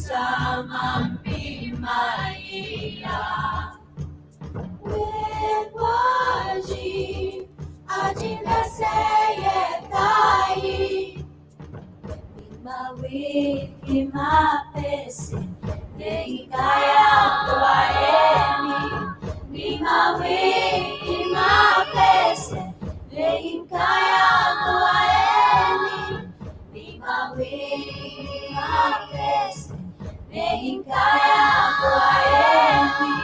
sama Maria. Wewaji ajinaseye Mawiki mapesi Neikaya kuaeni Ni mawiki mapesi Neikaya kuaeni Ni mawiki mapesi Neikaya kuaeni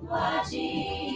Wajile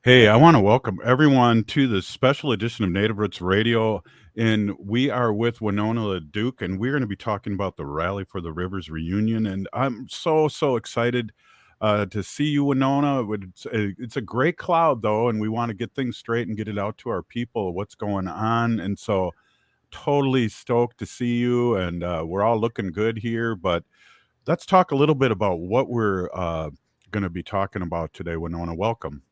Hey, I want to welcome everyone to this special edition of Native Roots Radio. And we are with Winona LaDuke, and we're going to be talking about the Rally for the Rivers reunion. And I'm so excited to see you, Winona. It's a great cloud, though, and we want to get things straight and get it out to our people, what's going on. And so totally stoked to see you, and we're all looking good here. But let's talk a little bit about what we're going to be talking about today, Winona. Welcome.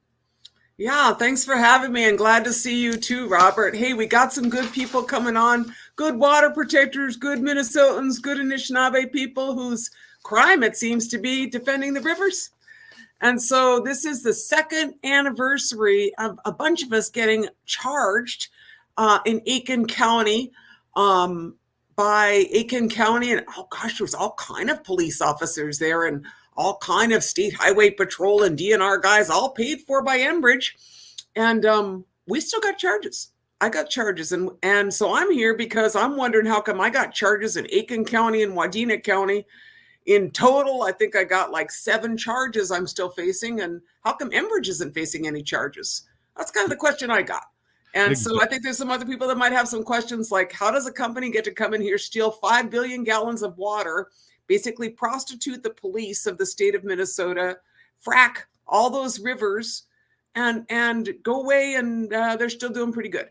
Yeah, thanks for having me, and glad to see you too, Robert. Hey, we got some good people coming on, good water protectors, good Minnesotans, good Anishinaabe people whose crime it seems to be defending the rivers. And so this is the second anniversary of a bunch of us getting charged in Aiken County by Aiken County. And oh gosh, there was all kind of police officers there and all kind of state highway patrol and DNR guys, all paid for by Enbridge. And we still got charges. I got charges. And so I'm here because I'm wondering how come I got charges in Aiken County and Wadena County. In total, I think I got like 7 charges I'm still facing. And how come Enbridge isn't facing any charges? That's kind of the question I got. And so I think there's some other people that might have some questions like, how does a company get to come in here, steal 5 billion gallons of water, basically prostitute the police of the state of Minnesota, frack all those rivers, and go away, and they're still doing pretty good.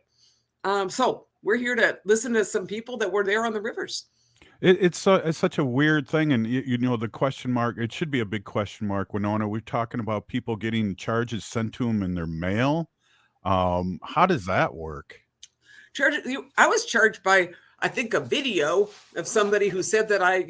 So we're here to listen to some people that were there on the rivers. It's such a weird thing, and you know the question mark. It should be a big question mark. Winona, we're talking about people getting charges sent to them in their mail. How does that work? I was charged by, I think, a video of somebody who said that I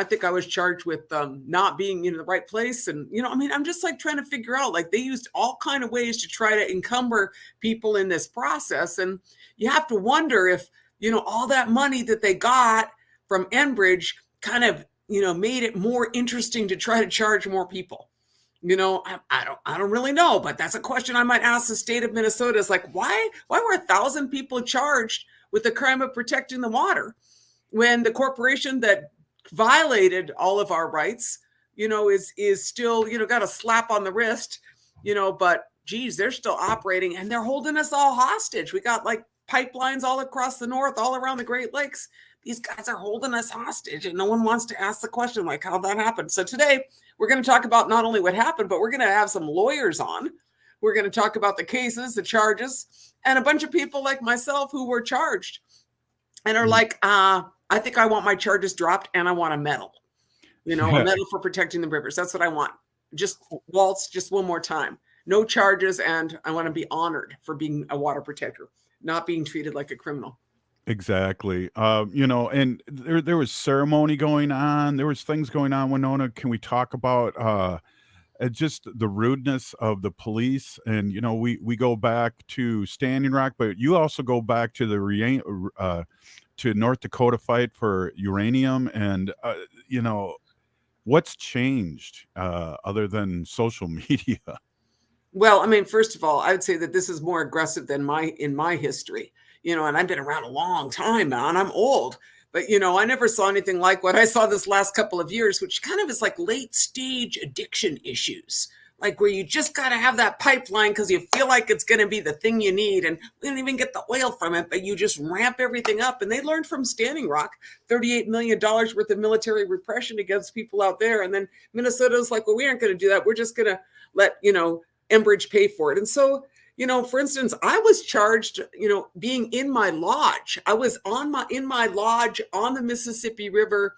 think I was charged with not being in the right place. And, I'm just like trying to figure out, like they used all kind of ways to try to encumber people in this process. And you have to wonder if, all that money that they got from Enbridge kind of, made it more interesting to try to charge more people. I don't really know, but that's a question I might ask the state of Minnesota. Is like, why were 1,000 people charged with the crime of protecting the water when the corporation that violated all of our rights, is still, got a slap on the wrist, but geez, they're still operating and they're holding us all hostage. We got like pipelines all across the north, all around the Great Lakes. These guys are holding us hostage and no one wants to ask the question, like, how that happened. So today we're going to talk about not only what happened, but we're going to have some lawyers on. We're going to talk about the cases, the charges, and a bunch of people like myself who were charged and are like, I think I want my charges dropped and I want a medal, a medal for protecting the rivers. That's what I want. Just waltz just one more time. No charges. And I want to be honored for being a water protector, not being treated like a criminal. Exactly. And there was ceremony going on. There was things going on, Winona. Can we talk about just the rudeness of the police? And, we go back to Standing Rock, but you also go back to the to North Dakota fight for uranium. And, what's changed other than social media? Well, first of all, I would say that this is more aggressive than in my history, and I've been around a long time now and I'm old, but, I never saw anything like what I saw this last couple of years, which kind of is like late stage addiction issues, like where you just got to have that pipeline because you feel like it's going to be the thing you need. And we don't even get the oil from it, but you just ramp everything up. And they learned from Standing Rock, $38 million worth of military repression against people out there. And then Minnesota's like, well, we aren't going to do that. We're just going to let, Enbridge pay for it. And so, For instance, I was charged, being in my lodge. I was in my lodge on the Mississippi River.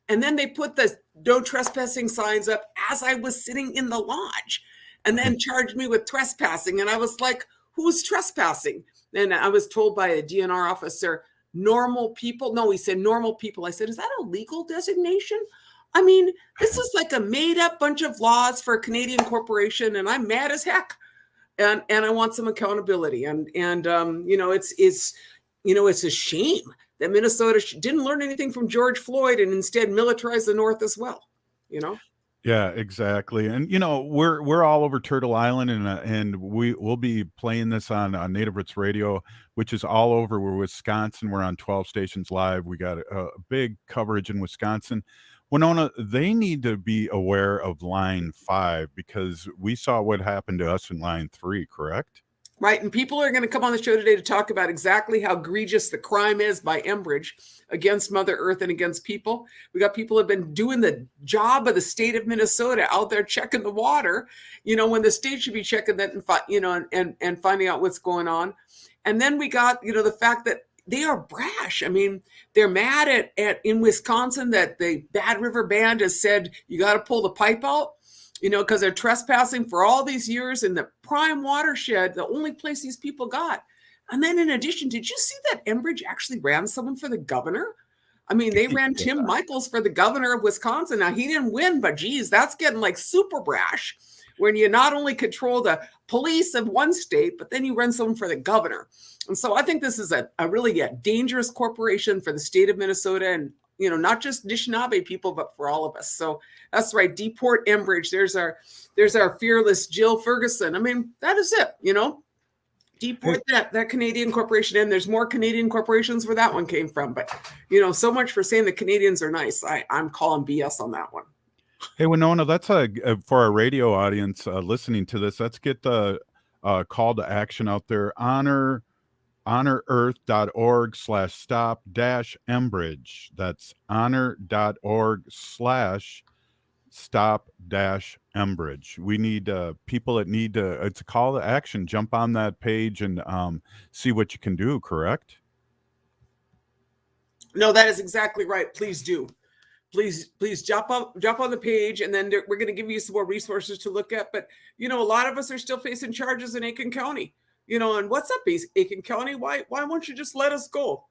And then they put the no trespassing signs up as I was sitting in the lodge, and then charged me with trespassing. And I was like, who's trespassing? And I was told by a DNR officer, normal people. No, he said normal people. I said, is that a legal designation? I mean, this is like a made up bunch of laws for a Canadian corporation, and I'm mad as heck. And I want some accountability. And it's a shame that Minnesota didn't learn anything from George Floyd and instead militarized the North as well. Yeah, exactly. And we're all over Turtle Island, and we'll be playing this on Native Roots Radio, which is all over. We're Wisconsin. We're on 12 stations live. We got a big coverage in Wisconsin. Winona, they need to be aware of Line 5 because we saw what happened to us in Line 3, correct? Right. And people are going to come on the show today to talk about exactly how egregious the crime is by Enbridge against Mother Earth and against people. We got people who have been doing the job of the state of Minnesota out there checking the water, when the state should be checking that and finding out what's going on. And then we got, the fact that they are brash. I mean, they're mad at in Wisconsin that the Bad River Band has said you got to pull the pipe out. Because they're trespassing for all these years in the prime watershed, the only place these people got. And then in addition, did you see that Enbridge actually ran someone for the governor? I mean, they ran Tim Michaels for the governor of Wisconsin. Now, he didn't win, but geez, that's getting like super brash when you not only control the police of one state, but then you run someone for the governor. And so I think this is a really dangerous corporation for the state of Minnesota and not just Anishinaabe people, but for all of us. So that's right. Deport Enbridge. There's our fearless Jill Ferguson. I mean, that is it, deport that Canadian corporation. And there's more Canadian corporations where that one came from. But, so much for saying the Canadians are nice. I'm calling BS on that one. Hey, Winona, that's for our radio audience listening to this. Let's get the call to action out there. honorearth.org/stop-Enbridge. That's honor.org/stop-Enbridge. We need people that need to, it's a call to action. Jump on that page and see what you can do, correct? No, that is exactly right. Please do. Please jump on the page, and then we're going to give you some more resources to look at. But, a lot of us are still facing charges in Aiken County. And what's up, Aiken County? Why won't you just let us go?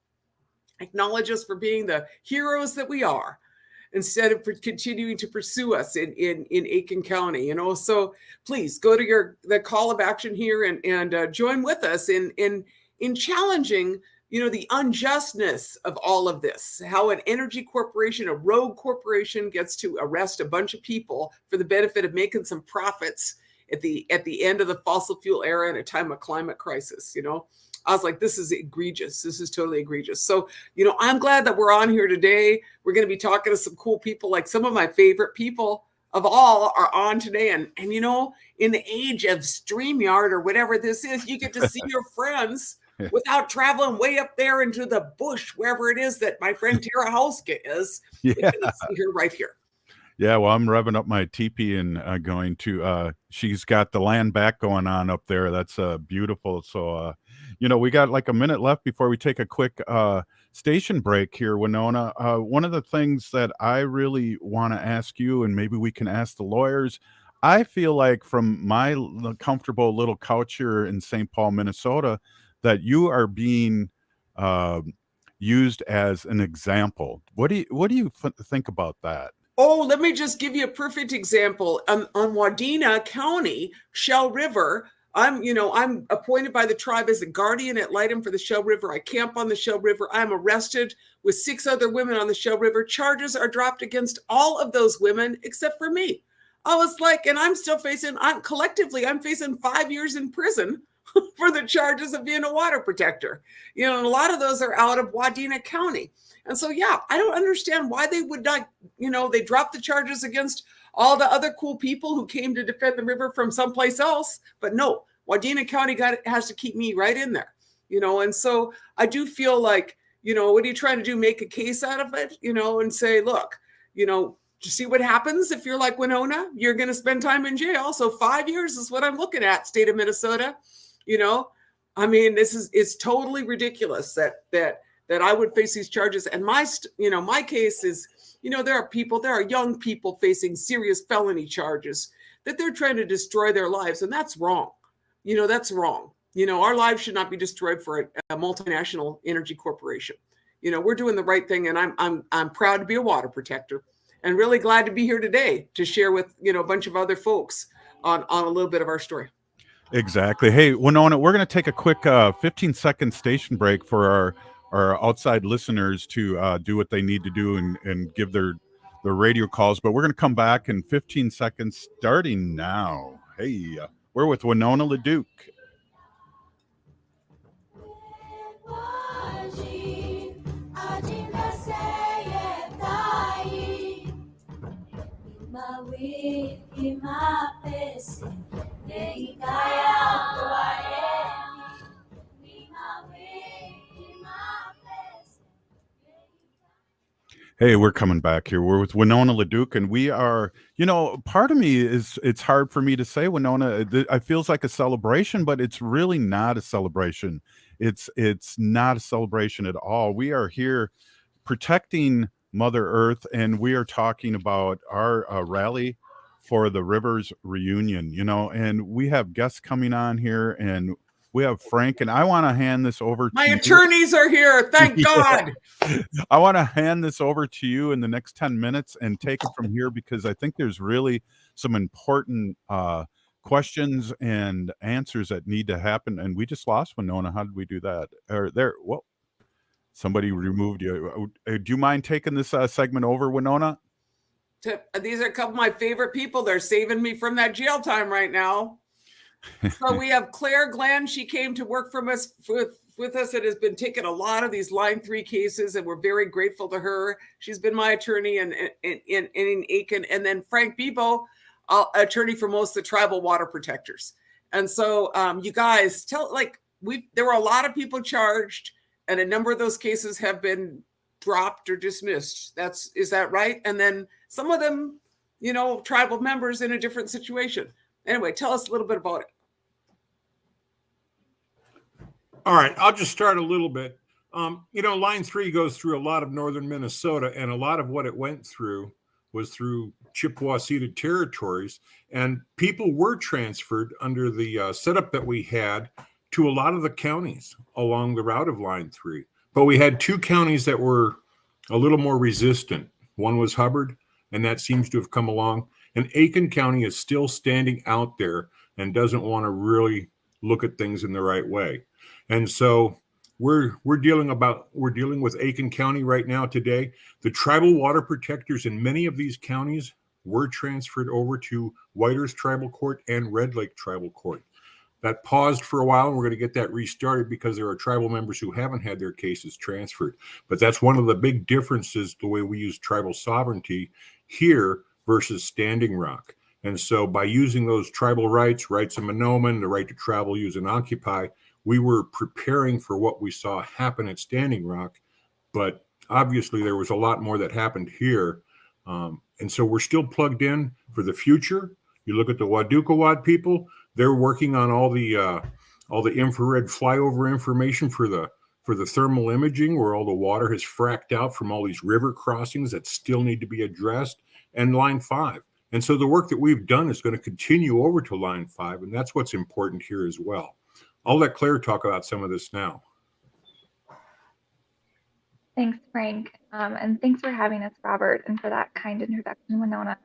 Acknowledge us for being the heroes that we are, instead of continuing to pursue us in Aiken County. So please go to the call of action here and join with us in challenging, the unjustness of all of this. How an energy corporation, a rogue corporation, gets to arrest a bunch of people for the benefit of making some profits at the end of the fossil fuel era in a time of climate crisis. I was like, this is egregious. This is totally egregious. So, I'm glad that we're on here today. We're going to be talking to some cool people, like some of my favorite people of all are on today. And in the age of StreamYard or whatever this is, you get to see your friends without traveling way up there into the bush, wherever it is that my friend Tara Hauska is. Yeah. You can see her right here. Yeah, well, I'm revving up my teepee and going to, she's got the land back going on up there. That's beautiful. So, we got like a minute left before we take a quick station break here, Winona. One of the things that I really want to ask you, and maybe we can ask the lawyers, I feel like from my comfortable little couch here in St. Paul, Minnesota, that you are being used as an example. What do you think about that? Oh, let me just give you a perfect example. On Wadena County, Shell River, I'm appointed by the tribe as a guardian ad litem for the Shell River. I camp on the Shell River. I'm arrested with 6 other women on the Shell River. Charges are dropped against all of those women except for me. I was like, and I'm still facing, I'm facing 5 years in prison for the charges of being a water protector. And a lot of those are out of Wadena County. And so, I don't understand why they would not, they dropped the charges against all the other cool people who came to defend the river from someplace else. But no, Wadena County has to keep me right in there, and so I do feel like, what are you trying to do? Make a case out of it, and say, look, see what happens if you're like Winona, you're going to spend time in jail. So 5 years is what I'm looking at, state of Minnesota. You know, I mean, it's totally ridiculous that I would face these charges. And my case is, there are young people facing serious felony charges that they're trying to destroy their lives, and that's wrong. That's wrong. Our lives should not be destroyed for a multinational energy corporation. We're doing the right thing, and I'm proud to be a water protector, and really glad to be here today to share with a bunch of other folks on a little bit of our story. Exactly. Hey, Winona, we're going to take a quick 15-second station break for our outside listeners to do what they need to do and give their radio calls. But we're going to come back in 15 seconds starting now. Hey, we're with Winona LaDuke. Hey, we're coming back here. We're with Winona LaDuke, and we are, part of me is, it's hard for me to say, Winona, it feels like a celebration, but it's really not a celebration. It's not a celebration at all. We are here protecting Mother Earth, and we are talking about our rally for the Rivers reunion, and we have guests coming on here, and we have Frank, and I want to hand this over to My you. attorneys are here. Thank God. I want to hand this over to you in the next 10 minutes and take it from here, because I think there's really some important questions and answers that need to happen. And we just lost Winona. How did we do that? Well, somebody removed you. Do you mind taking this segment over, Winona? These are a couple of my favorite people. They're saving me from that jail time right now. So we have Claire Glenn. She came to work with us. It has been taking a lot of these Line 3 cases, and we're very grateful to her. She's been my attorney in Aiken. And then Frank Bebo, attorney for most of the tribal water protectors. And so you guys there were a lot of people charged, and a number of those cases have been dropped or dismissed. Is that right? And then some of them, tribal members in a different situation. Anyway, tell us a little bit about it. All right, I'll just start a little bit. Line 3 goes through a lot of northern Minnesota, and a lot of what it went through was through Chippewa ceded territories, and people were transferred under the setup that we had to a lot of the counties along the route of Line 3. But we had two counties that were a little more resistant. One was Hubbard, and that seems to have come along. And Aiken County is still standing out there and doesn't want to really look at things in the right way. And so we're dealing with Aiken County right now today. The tribal water protectors in many of these counties were transferred over to Whitehorse Tribal Court and Red Lake Tribal Court. That paused for a while, and we're going to get that restarted because there are tribal members who haven't had their cases transferred. But that's one of the big differences, the way we use tribal sovereignty here versus Standing Rock. And so by using those tribal rights of Monoman, the right to travel, use, and occupy, we were preparing for what we saw happen at Standing Rock. But obviously there was a lot more that happened here. And so we're still plugged in for the future. You look at the Wadukwawad people, they're working on all the infrared flyover information for the thermal imaging, where all the water has fracked out from all these river crossings that still need to be addressed, and Line 5. And so the work that we've done is going to continue over to Line 5, and that's what's important here as well. I'll let Claire talk about some of this now. Thanks, Frank. And thanks for having us, Robert, and for that kind introduction, Winona.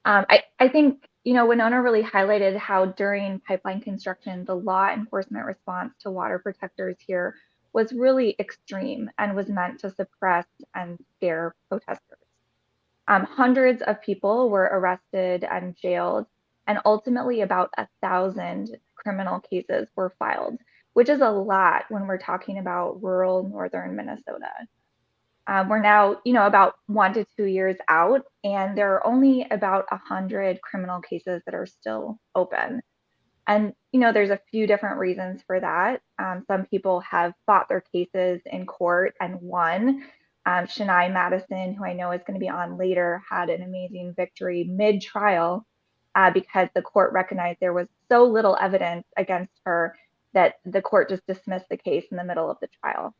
I think, Winona really highlighted how during pipeline construction, the law enforcement response to water protectors here was really extreme and was meant to suppress and scare protesters. Hundreds of people were arrested and jailed, and ultimately about 1,000 criminal cases were filed, which is a lot when we're talking about rural northern Minnesota. We're now, about 1 to 2 years out, and there are only about 100 criminal cases that are still open. And, there's a few different reasons for that. Some people have fought their cases in court and won. Shania Madison, who I know is going to be on later, had an amazing victory mid-trial because the court recognized there was so little evidence against her that the court just dismissed the case in the middle of the trial.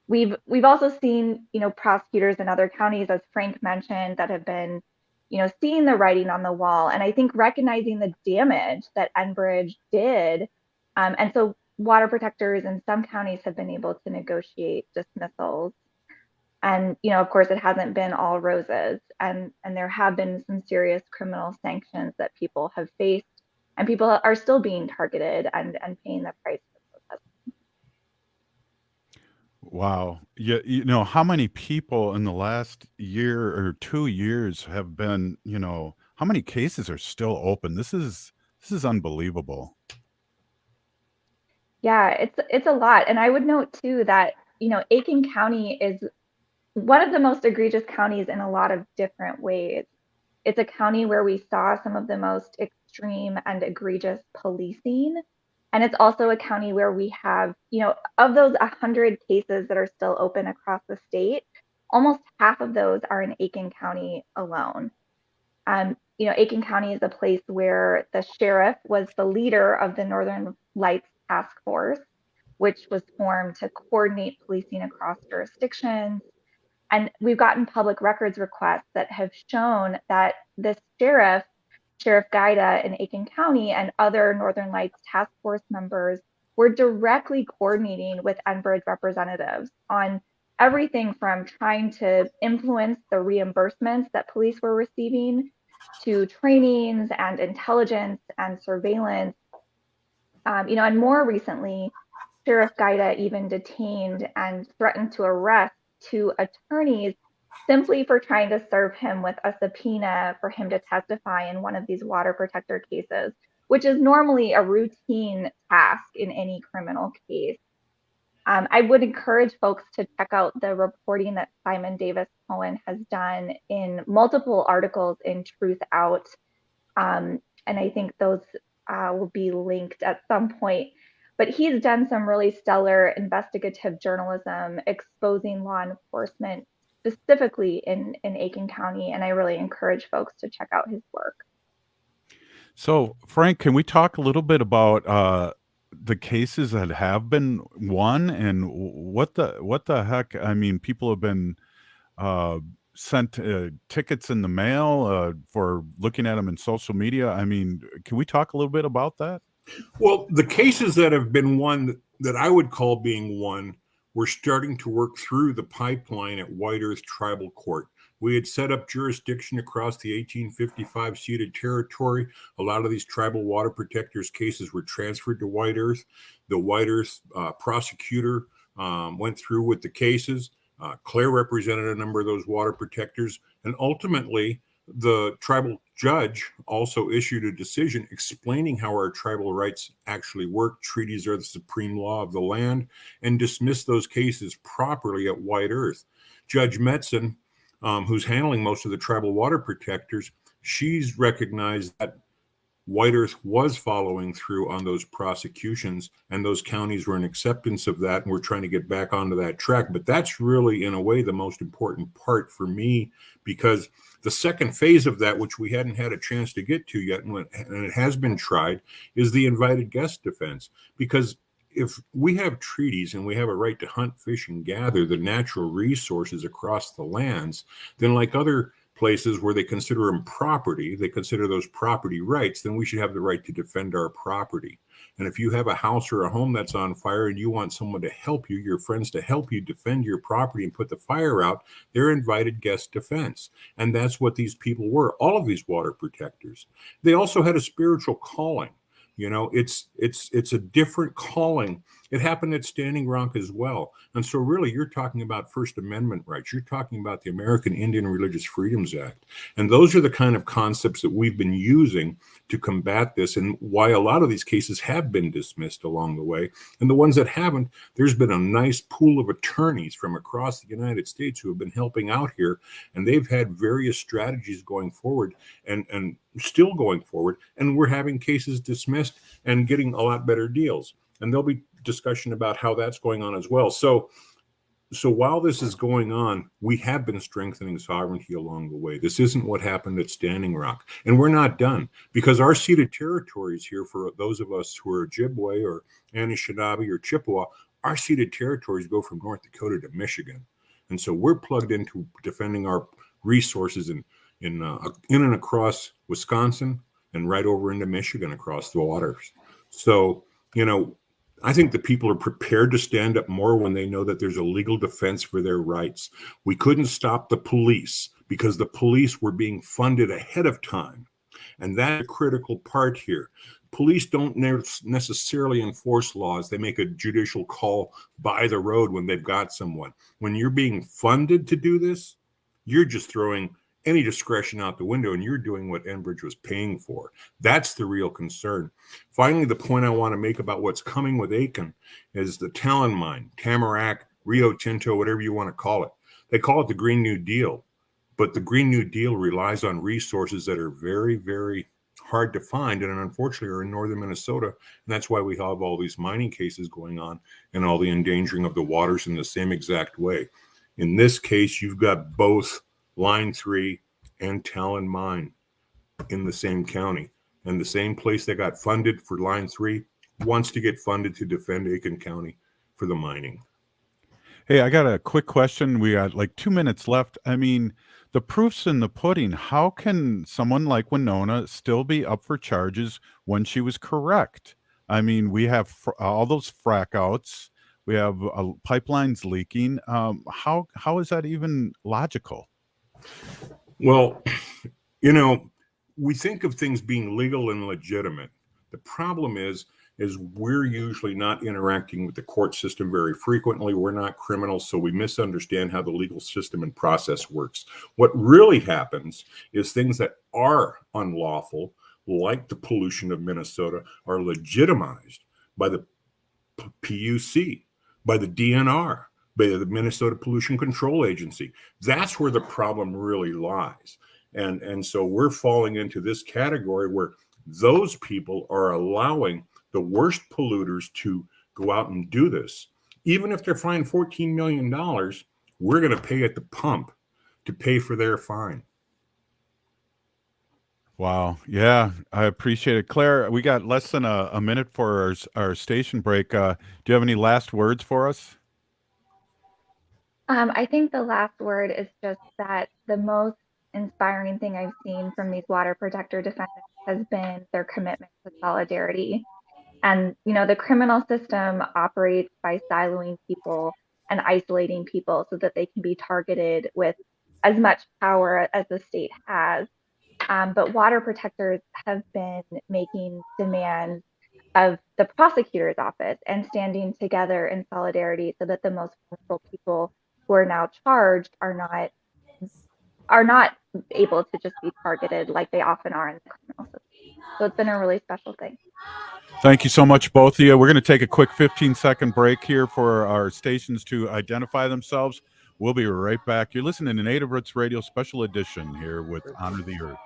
We've also seen, prosecutors in other counties, as Frank mentioned, that have been, seeing the writing on the wall, and I think recognizing the damage that Enbridge did. And so water protectors in some counties have been able to negotiate dismissals. And, of course, it hasn't been all roses, and there have been some serious criminal sanctions that people have faced, and people are still being targeted and paying the price for protest. Wow. Yeah, how many people in the last year or 2 years have been, how many cases are still open? This is unbelievable. Yeah, it's a lot. And I would note too that, Aiken County is one of the most egregious counties in a lot of different ways. It's a county where we saw some of the most extreme and egregious policing. And it's also a county where we have, of those 100 cases that are still open across the state, almost half of those are in Aiken County alone. Aiken County is a place where the sheriff was the leader of the Northern Lights Task Force, which was formed to coordinate policing across jurisdictions. And we've gotten public records requests that have shown that this Sheriff Gaida in Aiken County, and other Northern Lights Task Force members were directly coordinating with Enbridge representatives on everything from trying to influence the reimbursements that police were receiving to trainings and intelligence and surveillance. And more recently, Sheriff Gaida even detained and threatened to arrest 2 attorneys simply for trying to serve him with a subpoena for him to testify in one of these water protector cases, which is normally a routine task in any criminal case. I would encourage folks to check out the reporting that Simon Davis Cohen has done in multiple articles in Truth Out. And I think those will be linked at some point. But he's done some really stellar investigative journalism exposing law enforcement, specifically in Aiken County. And I really encourage folks to check out his work. So, Frank, can we talk a little bit about the cases that have been won, and what the heck? I mean, people have been sent tickets in the mail for looking at them in social media. I mean, can we talk a little bit about that? Well, the cases that have been won that I would call being won, we're starting to work through the pipeline at White Earth Tribal Court. We had set up jurisdiction across the 1855 ceded territory. A lot of these tribal water protectors cases were transferred to White Earth. The White Earth prosecutor went through with the cases. Claire represented a number of those water protectors, and ultimately the tribal judge also issued a decision explaining how our tribal rights actually work. Treaties are the supreme law of the land, and dismissed those cases properly at White Earth. Judge Metzen, who's handling most of the tribal water protectors, she's recognized that White Earth was following through on those prosecutions, and those counties were in acceptance of that, and we're trying to get back onto that track. But that's really, in a way, the most important part for me, because the second phase of that, which we hadn't had a chance to get to yet, and it has been tried, is the invited guest defense. Because if we have treaties and we have a right to hunt, fish, and gather the natural resources across the lands, then like other places where they consider them property, they consider those property rights, then we should have the right to defend our property. And if you have a house or a home that's on fire and you want someone to help you, your friends to help you defend your property and put the fire out, they're invited guest defense. And that's what these people were, all of these water protectors. They also had a spiritual calling. It's a different calling. It happened at Standing Rock as well. And so really, you're talking about First Amendment rights. You're talking about the American Indian Religious Freedoms Act. And those are the kind of concepts that we've been using to combat this, and why a lot of these cases have been dismissed along the way. And the ones that haven't, there's been a nice pool of attorneys from across the United States who have been helping out here. And they've had various strategies going forward and still going forward. And we're having cases dismissed and getting a lot better deals. And there'll be discussion about how that's going on as well. So So while this is going on, we have been strengthening sovereignty along the way. This isn't what happened at Standing Rock. And we're not done, because our ceded territories here, for those of us who are Ojibwe or Anishinaabe or Chippewa, our ceded territories go from North Dakota to Michigan. And so we're plugged into defending our resources in and across Wisconsin and right over into Michigan across the waters. So, I think the people are prepared to stand up more when they know that there's a legal defense for their rights. We couldn't stop the police because the police were being funded ahead of time. And that's a critical part here. Police don't necessarily enforce laws. They make a judicial call by the road when they've got someone. When you're being funded to do this, you're just throwing any discretion out the window, and you're doing what Enbridge was paying for. That's the real concern. Finally, the point I want to make about what's coming with Aiken is the Talon Mine, Tamarack, Rio Tinto, whatever you want to call it. They call it the Green New Deal, but the Green New Deal relies on resources that are very, very hard to find, and unfortunately are in northern Minnesota. And that's why we have all these mining cases going on and all the endangering of the waters in the same exact way. In this case, you've got both Line 3 and Talon Mine in the same county, and the same place that got funded for Line 3 wants to get funded to defend Aiken County for the mining. Hey, I got a quick question. We got like 2 minutes left. I mean, the proof's in the pudding. How can someone like Winona still be up for charges when she was correct? I mean, we have all those frack outs. We have pipelines leaking. How is that even logical? Well, we think of things being legal and legitimate. The problem is we're usually not interacting with the court system very frequently. We're not criminals, so we misunderstand how the legal system and process works. What really happens is things that are unlawful, like the pollution of Minnesota, are legitimized by the PUC, by the DNR, by the Minnesota Pollution Control Agency. That's where the problem really lies. And so we're falling into this category where those people are allowing the worst polluters to go out and do this. Even if they're fined $14 million, we're going to pay at the pump to pay for their fine. Wow. Yeah, I appreciate it. Claire, we got less than a minute for our station break. Do you have any last words for us? I think the last word is just that the most inspiring thing I've seen from these water protector defendants has been their commitment to solidarity. And, the criminal system operates by siloing people and isolating people so that they can be targeted with as much power as the state has. But water protectors have been making demands of the prosecutor's office and standing together in solidarity so that the most vulnerable people who are now charged are not able to just be targeted like they often are in the criminal system. So it's been a really special thing. Thank you so much, both of you. We're going to take a quick 15-second break here for our stations to identify themselves. We'll be right back. You're listening to Native Roots Radio Special Edition here with Honor the Earth.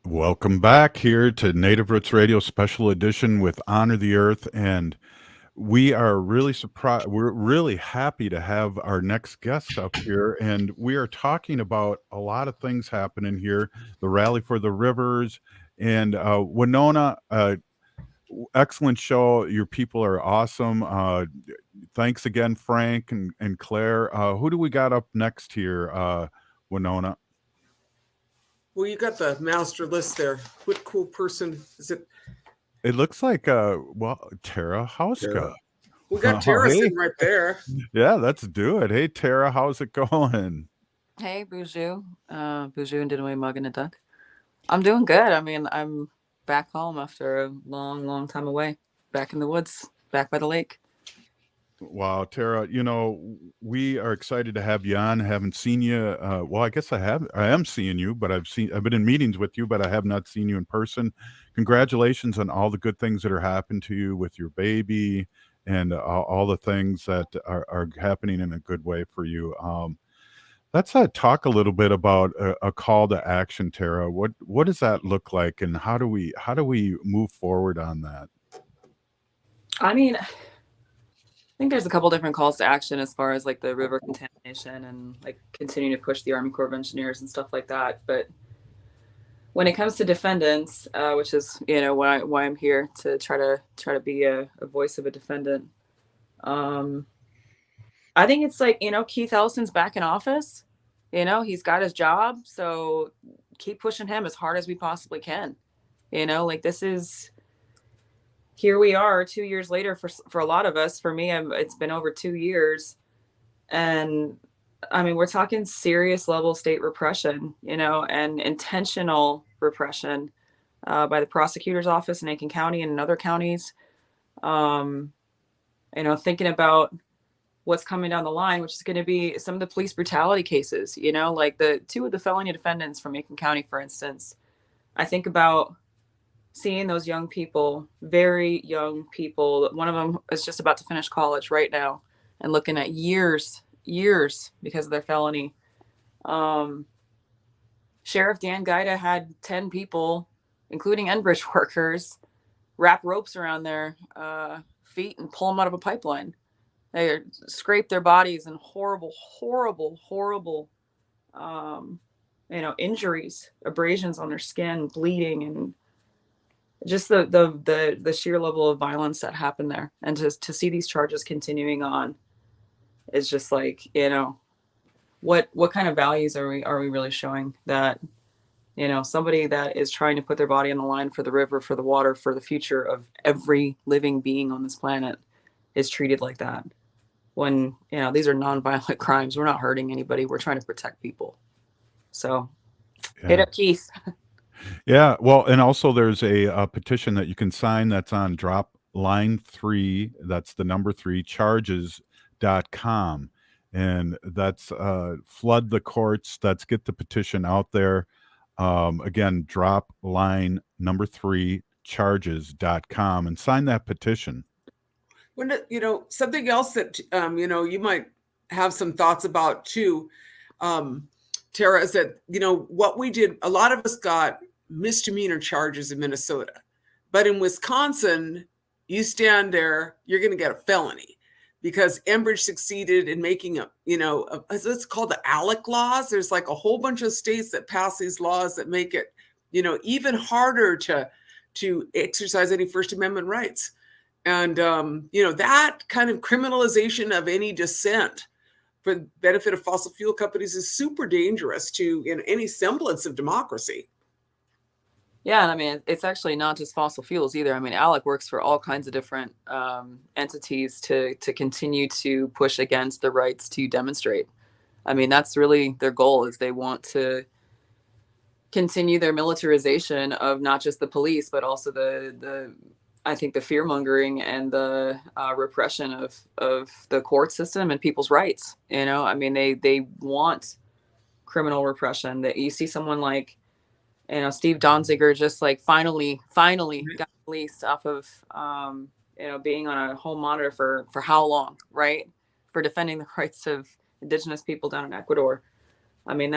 Welcome back here to Native Roots Radio Special Edition with Honor the Earth, and we are really surprised. We're really happy to have our next guest up here, and we are talking about a lot of things happening here. The Rally for the Rivers, and Winona. Excellent show. Your people are awesome. Thanks again, Frank and Claire. Who do we got up next here, Winona? Well, you got the master list there. What cool person is it? It looks like Tara Hauska. We got Tara sitting right there. Yeah, let's do it. Hey, Tara, how's it going? Hey, Boozhoo. Boozhoo and Dinaway Mug and a Duck. I'm doing good. I mean, I'm back home after a long, long time away. Back in the woods, back by the lake. Wow, Tara, we are excited to have you on. I haven't seen you. Well, I guess I am seeing you, but I've been in meetings with you, but I have not seen you in person. Congratulations on all the good things that are happening to you with your baby and all the things that are happening in a good way for you. Let's talk a little bit about a call to action, Tara. What does that look like, and how do we move forward on that? I mean, I think there's a couple different calls to action as far as like the river contamination and like continuing to push the Army Corps of Engineers and stuff like that. But when it comes to defendants, which is why I'm here to try to be a voice of a defendant. I think it's like, Keith Ellison's back in office. He's got his job, so keep pushing him as hard as we possibly can. Like here we are 2 years later for a lot of us. For me, it's been over 2 years, and I mean, we're talking serious level state repression, and intentional repression by the prosecutor's office in Aiken County and in other counties. Thinking about what's coming down the line, which is going to be some of the police brutality cases, like the two of the felony defendants from Aiken County, for instance. I think about seeing those young people, very young people. One of them is just about to finish college right now and looking at years because of their felony. Sheriff Dan Gaida had 10 people, including Enbridge workers, wrap ropes around their feet and pull them out of a pipeline. They scrape their bodies and horrible injuries, abrasions on their skin, bleeding, and just the sheer level of violence that happened there. And to see these charges continuing on is just like, what kind of values are we really showing that, somebody that is trying to put their body on the line for the river, for the water, for the future of every living being on this planet is treated like that. When, these are nonviolent crimes. We're not hurting anybody. We're trying to protect people. So hit up Keith. Yeah, well, and also there's a petition that you can sign that's on drop line 3, that's the number 3, charges.com. And that's flood the courts, that's get the petition out there. Again, drop line number 3, charges.com, and sign that petition. When something else that you might have some thoughts about too, Tara, is that what we did. A lot of us got misdemeanor charges in Minnesota, but in Wisconsin, you stand there, you're going to get a felony because Enbridge succeeded in making it's called the ALEC laws. There's like a whole bunch of states that pass these laws that make it even harder to exercise any First Amendment rights. And, that kind of criminalization of any dissent for the benefit of fossil fuel companies is super dangerous to any semblance of democracy. Yeah, and I mean, it's actually not just fossil fuels either. I mean, ALEC works for all kinds of different entities to continue to push against the rights to demonstrate. I mean, that's really their goal, is they want to continue their militarization of not just the police, but also I think the fear mongering and the repression of the court system and people's rights. I mean, they want criminal repression. That you see someone like, Steve Donziger just like finally got released off of, being on a home monitor for how long, right? For defending the rights of indigenous people down in Ecuador. I mean,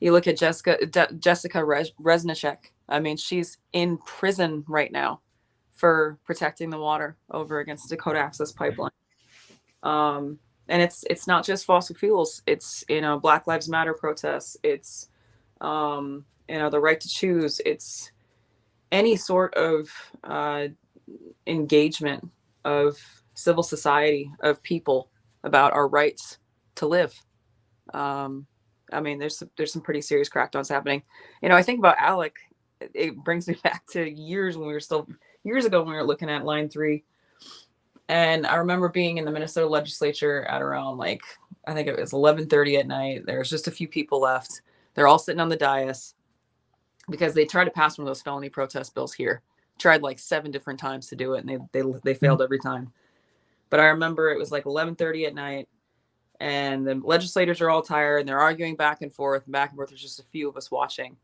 you look at Jessica Resnicek. I mean, she's in prison right now for protecting the water over against the Dakota Access Pipeline. And it's not just fossil fuels. It's, Black Lives Matter protests. It's, the right to choose. It's any sort of engagement of civil society, of people about our rights to live. I mean, there's some pretty serious crackdowns happening. I think about ALEC. It brings me back to years ago when we were looking at line 3. And I remember being in the Minnesota legislature at around I think it was 11:30 at night. There was just a few people left. They're all sitting on the dais because they tried to pass one of those felony protest bills here. Tried 7 different times to do it, and they failed every time. But I remember it was like 11:30 at night, and the legislators are all tired, and they're arguing back and forth. And back and forth. There's just a few of us watching,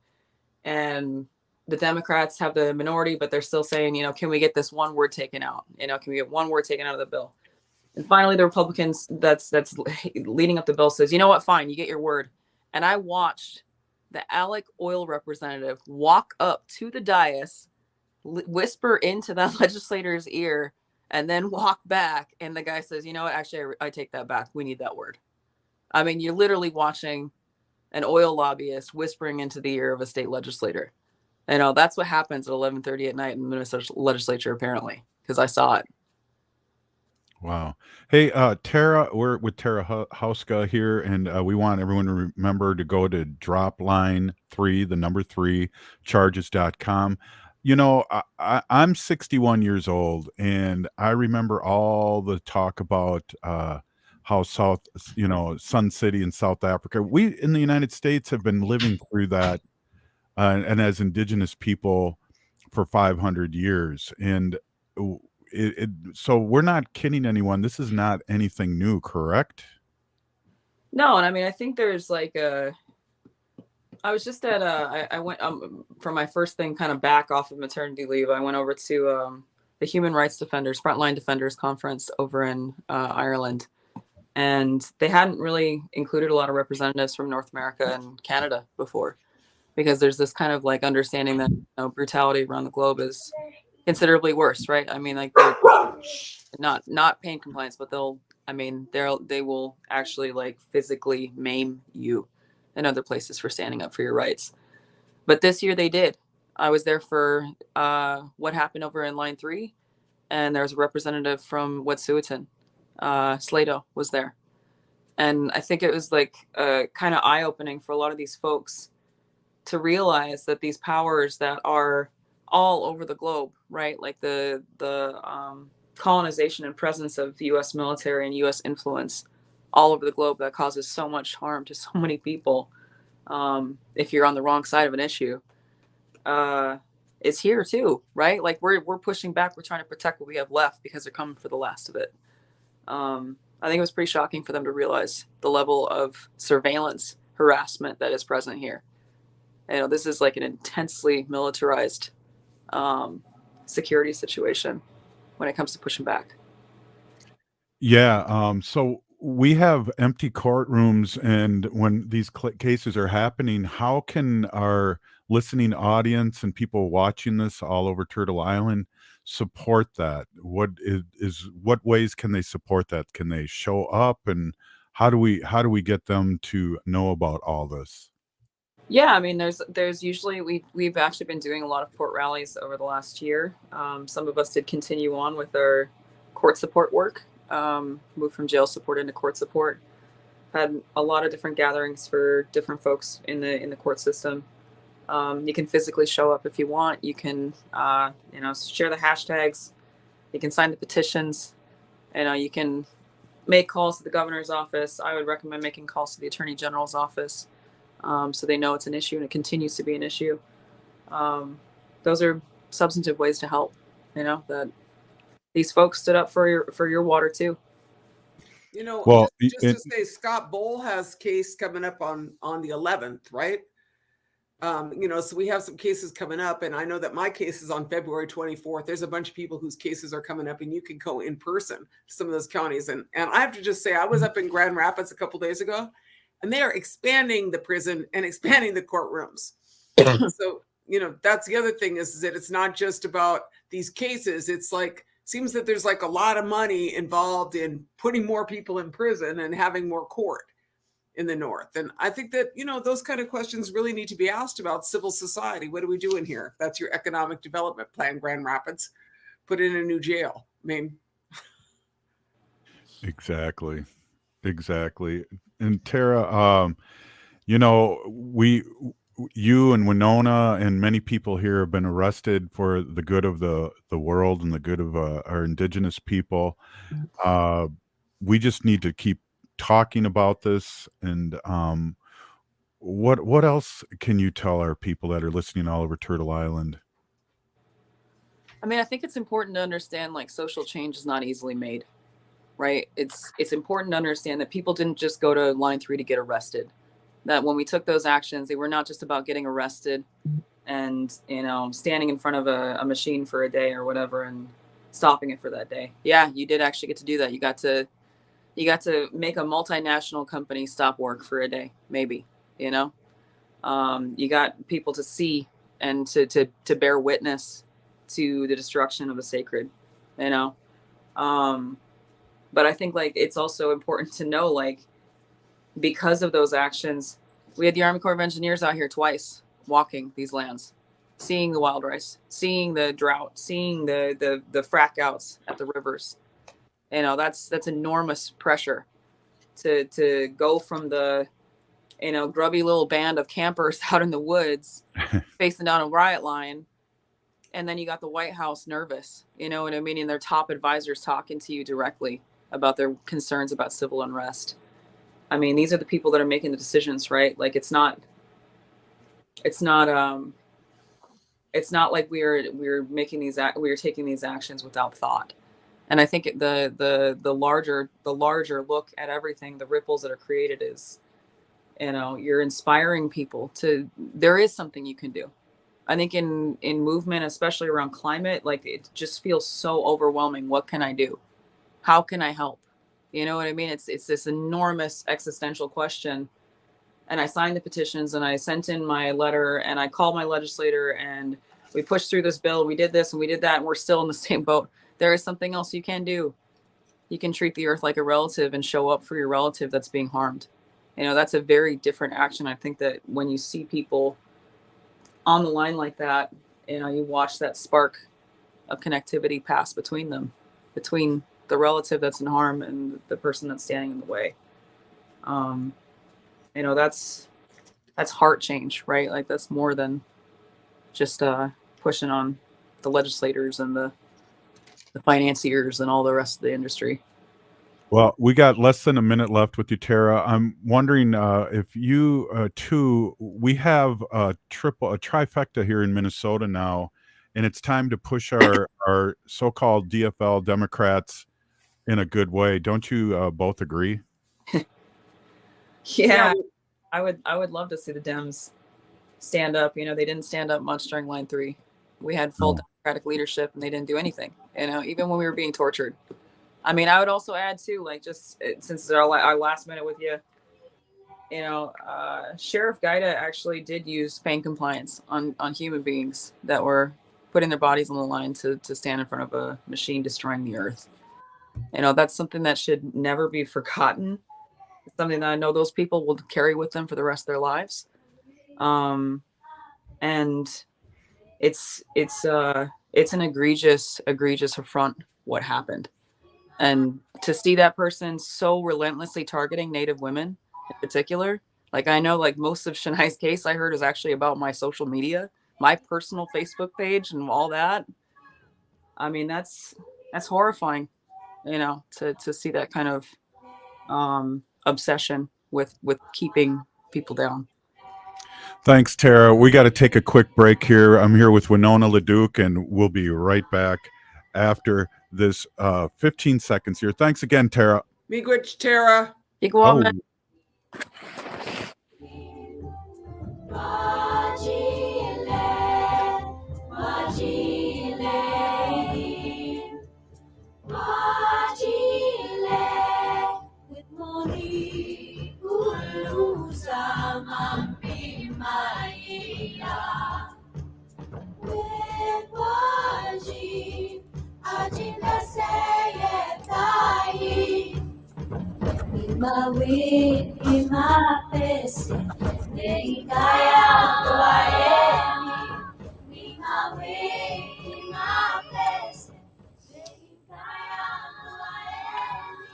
and the Democrats have the minority, but they're still saying, can we get this one word taken out? Can we get one word taken out of the bill? And finally, the Republicans that's leading up the bill says, you know what, fine, you get your word. And I watched the ALEC oil representative walk up to the dais, whisper into that legislator's ear, and then walk back. And the guy says, you know what, actually, I take that back. We need that word. I mean, you're literally watching an oil lobbyist whispering into the ear of a state legislator. That's what happens at 11:30 at night in the Minnesota legislature, apparently, because I saw it. Wow. Hey, Tara, we're with Tara Hauska here, and we want everyone to remember to go to dropline3, the number 3, charges.com. I'm 61 years old, and I remember all the talk about how Sun City in South Africa. We in the United States have been living through that, and as indigenous people for 500 years. And so we're not kidding anyone. This is not anything new, correct? No, and I mean, I think there's like I was just at I went for my first thing, kind of back off of maternity leave. I went over to the Human Rights Defenders, Frontline Defenders Conference over in Ireland, and they hadn't really included a lot of representatives from North America and Canada before, because there's this kind of like understanding that brutality around the globe is considerably worse, right? I mean, like not pain compliance, but they will actually like physically maim you in other places for standing up for your rights. But this year they did. I was there for what happened over in Line 3, and there was a representative from Wet'suwet'en. Slato was there. And I think it was like kind of eye-opening for a lot of these folks to realize that these powers that are all over the globe, right? Like the colonization and presence of U.S. military and U.S. influence all over the globe that causes so much harm to so many people. If you're on the wrong side of an issue, is here too, right? Like we're pushing back. We're trying to protect what we have left because they're coming for the last of it. I think it was pretty shocking for them to realize the level of surveillance harassment that is present here. This is like an intensely militarized security situation when it comes to pushing back. Yeah. So we have empty courtrooms, and when these cases are happening, how can our listening audience and people watching this all over Turtle Island support that? What ways can they support that? Can they show up, and how do we get them to know about all this? Yeah, I mean, there's usually we've actually been doing a lot of court rallies over the last year. Some of us did continue on with our court support work, moved from jail support into court support. Had a lot of different gatherings for different folks in the court system. You can physically show up if you want. You can share the hashtags. You can sign the petitions. You can make calls to the governor's office. I would recommend making calls to the attorney general's office. So they know it's an issue and it continues to be an issue. Those are substantive ways to help, that these folks stood up for your water too. Well, just to say, Scott Bowl has case coming up on the 11th, right? So we have some cases coming up, and I know that my case is on February 24th. There's a bunch of people whose cases are coming up, and you can go in person to some of those counties. And I have to just say, I was up in Grand Rapids a couple days ago, and they are expanding the prison and expanding the courtrooms. So, that's the other thing is that it's not just about these cases. It's like, seems that there's like a lot of money involved in putting more people in prison and having more court in the North. And I think that, those kind of questions really need to be asked about civil society. What are we doing here? If that's your economic development plan, Grand Rapids, put in a new jail. I mean, Exactly. And Tara, you and Winona and many people here have been arrested for the good of the world and the good of our indigenous people. We just need to keep talking about this. And what else can you tell our people that are listening all over Turtle Island? I mean, I think it's important to understand, like, social change is not easily made. right? It's important to understand that people didn't just go to line 3 to get arrested. That when we took those actions, they were not just about getting arrested and, you know, standing in front of a machine for a day or whatever and stopping it for that day. Yeah, you did actually get to do that. You got to make a multinational company stop work for a day, maybe, you know. You got people to see and to bear witness to the destruction of the sacred, you know. But I think like it's also important to know, like, because of those actions, we had the Army Corps of Engineers out here twice walking these lands, seeing the wild rice, seeing the drought, seeing the frack outs at the rivers. You know, that's enormous pressure to go from the, you know, grubby little band of campers out in the woods facing down a riot line. And then you got the White House nervous, you know what I mean? And their top advisors talking to you directly about their concerns about civil unrest. I mean, these are the people that are making the decisions, right? Like it's not like we're making we are taking these actions without thought. And I think the larger look at everything, the ripples that are created is, you know, you're inspiring people to, there is something you can do. I think in movement, especially around climate, like it just feels so overwhelming. What can I do? How can I help? You know what I mean? It's this enormous existential question. And I signed the petitions and I sent in my letter and I called my legislator and we pushed through this bill. We did this and we did that and we're still in the same boat. There is something else you can do. You can treat the earth like a relative and show up for your relative that's being harmed. You know, that's a very different action. I think that when you see people on the line like that, you know, you watch that spark of connectivity pass between them, between the relative that's in harm and the person that's standing in the way. You know, that's heart change, right? Like that's more than just pushing on the legislators and the financiers and all the rest of the industry. Well, we got less than a minute left with you, Tara. I'm wondering if you too, we have a trifecta here in Minnesota now, and it's time to push our so-called DFL Democrats in a good way. Don't you both agree? Yeah, I would love to see the Dems stand up. You know, they didn't stand up much during line 3. We had full Democratic leadership and they didn't do anything, you know, even when we were being tortured. I mean, I would also add too, like, just since it's our last minute with you, you know, Sheriff Gaida actually did use pain compliance on human beings that were putting their bodies on the line to stand in front of a machine destroying the earth. You know, that's something that should never be forgotten. It's something that I know those people will carry with them for the rest of their lives. And it's an egregious affront what happened. And to see that person so relentlessly targeting Native women in particular, like I know, like most of Shania's case I heard is actually about my social media, my personal Facebook page and all that. I mean, that's horrifying, you know, to see that kind of obsession with keeping people down. Thanks, Tara. We got to take a quick break here. I'm here with Winona LaDuke, and we'll be right back after this 15 seconds here. Thanks again, Tara. Miigwech, Tara. Igualmente.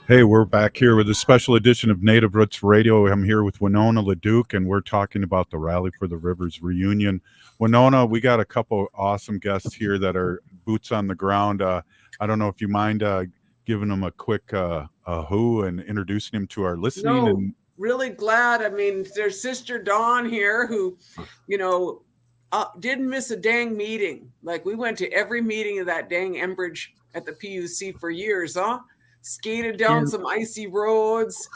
Hey, we're back here with a special edition of Native Roots Radio. I'm here with Winona LaDuke, and we're talking about the Rally for the Rivers reunion. Winona, we got a couple awesome guests here that are boots on the ground. I don't know if you mind giving them a quick who and introducing them to our listening. No, and really glad. I mean, there's Sister Dawn here who, you know, didn't miss a dang meeting. Like we went to every meeting of that dang Enbridge at the PUC for years, huh? skated down Yeah. some icy roads,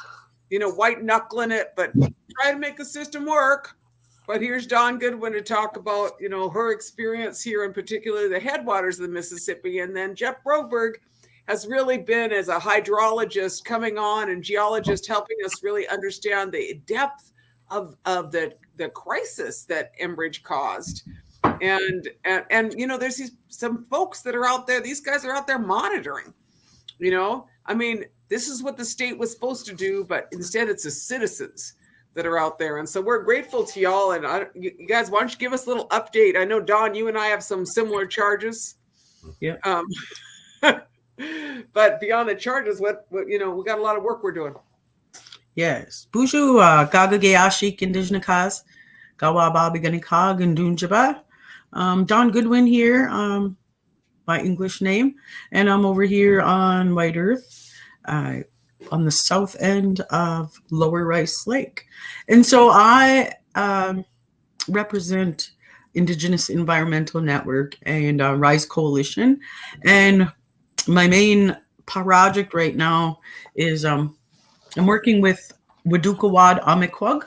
white knuckling it, but try to make the system work. But here's Dawn Goodwin to talk about, her experience here, in particular the headwaters of the Mississippi. And then Jeff Broberg has really been, as a hydrologist, coming on, and geologist, helping us really understand the depth of the crisis that Enbridge caused. And there's some folks that are out there. These guys are out there monitoring. I mean, this is what the state was supposed to do, but instead it's the citizens that are out there. And so we're grateful to y'all. And you guys, why don't you give us a little update? I know, Dawn, you and I have some similar charges. Yeah. But beyond the charges, what we got a lot of work we're doing. Yes. Buju Gagagayashik Indigenous Gawababiganikag and Dunjaba. Don Goodwin here, my English name, and I'm over here on White Earth, on the south end of Lower Rice Lake. And so I represent Indigenous Environmental Network and Rise Coalition. And my main project right now is I'm working with Wadukawad Amikwag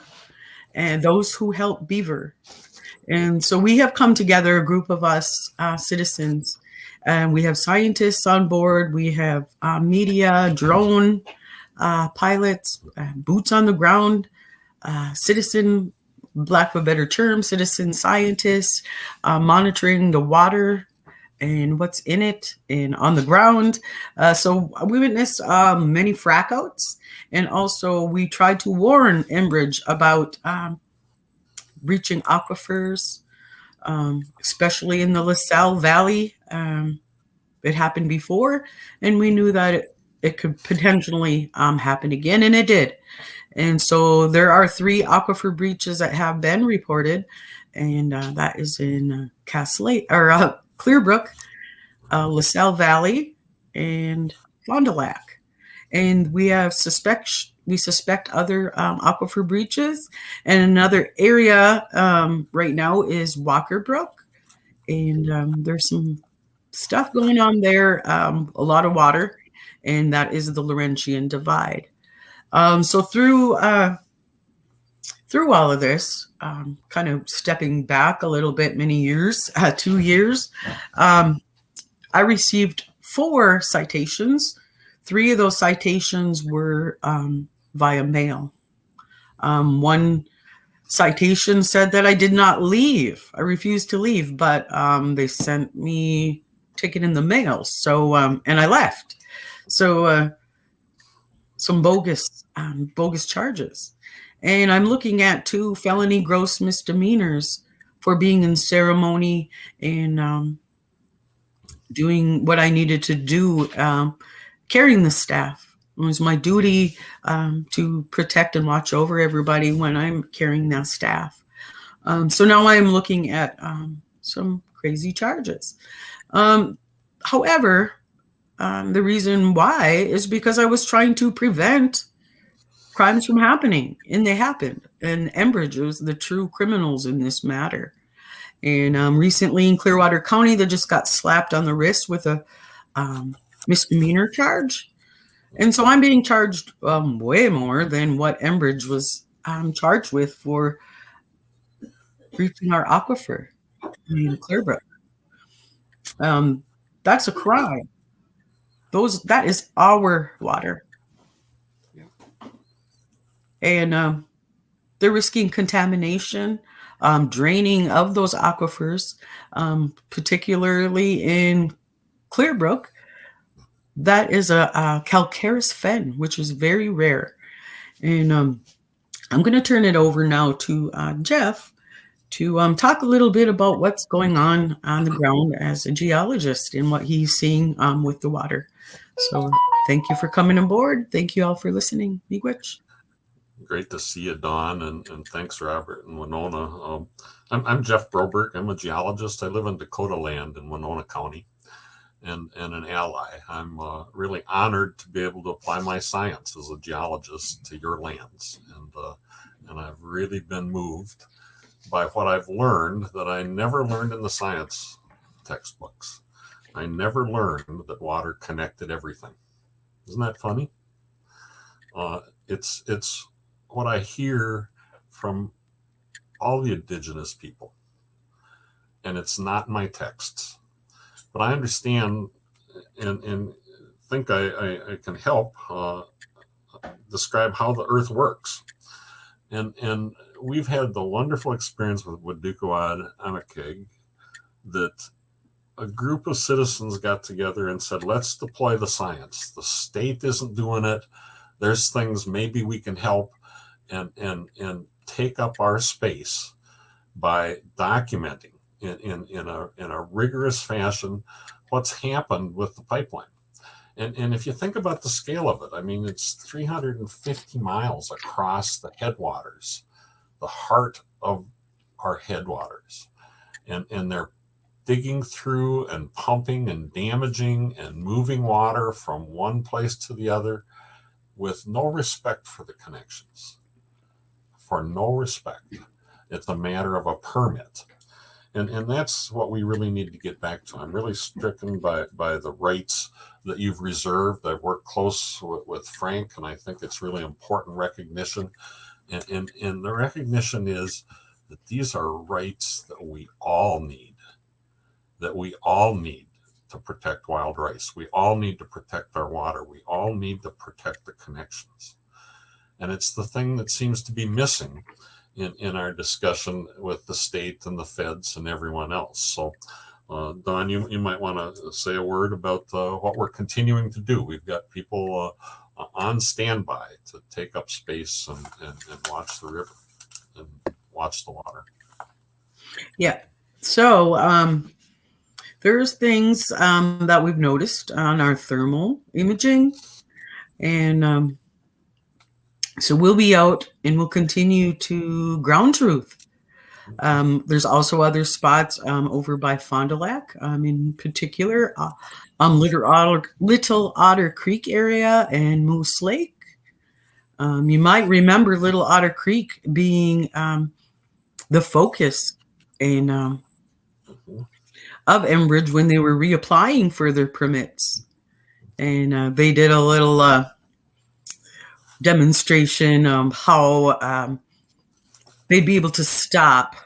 and those who help beaver. And so we have come together, a group of us citizens, and we have scientists on board. We have media, drone pilots, boots on the ground, citizen, lack of a better term, citizen scientists, monitoring the water and what's in it and on the ground. So we witnessed many frackouts, and also we tried to warn Enbridge about breaching aquifers, especially in the LaSalle Valley. It happened before, and we knew that it could potentially happen again, and it did. And so there are 3 aquifer breaches that have been reported, and that is in Cass Lake or Clearbrook, LaSalle Valley, and Fond du Lac. And we suspect other aquifer breaches. And another area right now is Walker Brook, and there's some stuff going on there, a lot of water, and that is the Laurentian Divide. So through all of this, kind of stepping back a little bit, many years, 2 years, I received 4 citations. 3 of those citations were via mail. One citation said that I did not leave. I refused to leave, but they sent me a ticket in the mail. So, and I left. So some bogus charges. And I'm looking at 2 felony gross misdemeanors for being in ceremony and doing what I needed to do, carrying the staff. It was my duty to protect and watch over everybody when I'm carrying that staff. So now I'm looking at some crazy charges. However, the reason why is because I was trying to prevent crimes from happening, and they happened. And Enbridge was the true criminals in this matter. And recently in Clearwater County, they just got slapped on the wrist with a misdemeanor charge. And so I'm being charged way more than what Enbridge was charged with for breaching our aquifer in Clearbrook. That's a crime. That is our water. And they're risking contamination, draining of those aquifers, particularly in Clearbrook. That is a calcareous fen, which is very rare. And I'm going to turn it over now to Jeff to talk a little bit about what's going on the ground as a geologist and what he's seeing with the water. So thank you for coming aboard. Thank you all for listening. Miigwech. Great to see you, Dawn, and thanks, Robert and Winona. I'm Jeff Broberg. I'm a geologist. I live in Dakota Land in Winona County, and an ally. I'm really honored to be able to apply my science as a geologist to your lands, and I've really been moved by what I've learned that I never learned in the science textbooks. I never learned that water connected everything. Isn't that funny? It's what I hear from all the indigenous people, and it's not my texts, but I understand and think I can help describe how the earth works. And we've had the wonderful experience with Wadukawad Amakeg that a group of citizens got together and said, let's deploy the science. The state isn't doing it. There's things maybe we can help and take up our space by documenting in a rigorous fashion what's happened with the pipeline. And if you think about the scale of it, I mean, it's 350 miles across the headwaters, the heart of our headwaters. And they're digging through and pumping and damaging and moving water from one place to the other with no respect for the connections. For no respect. It's a matter of a permit. And that's what we really need to get back to. I'm really stricken by the rights that you've reserved. I've worked close with Frank, and I think it's really important recognition. And the recognition is that these are rights that we all need, to protect wild rice. We all need to protect our water. We all need to protect the connections. And it's the thing that seems to be missing in our discussion with the state and the feds and everyone else. So, Don, you might want to say a word about what we're continuing to do. We've got people on standby to take up space and watch the river and watch the water. Yeah. So there's things that we've noticed on our thermal imaging. And so we'll be out and we'll continue to ground truth. There's also other spots over by Fond du Lac, in particular, Little Otter Creek area and Moose Lake. You might remember Little Otter Creek being the focus of Enbridge when they were reapplying for their permits. And they did a little demonstration how they'd be able to stop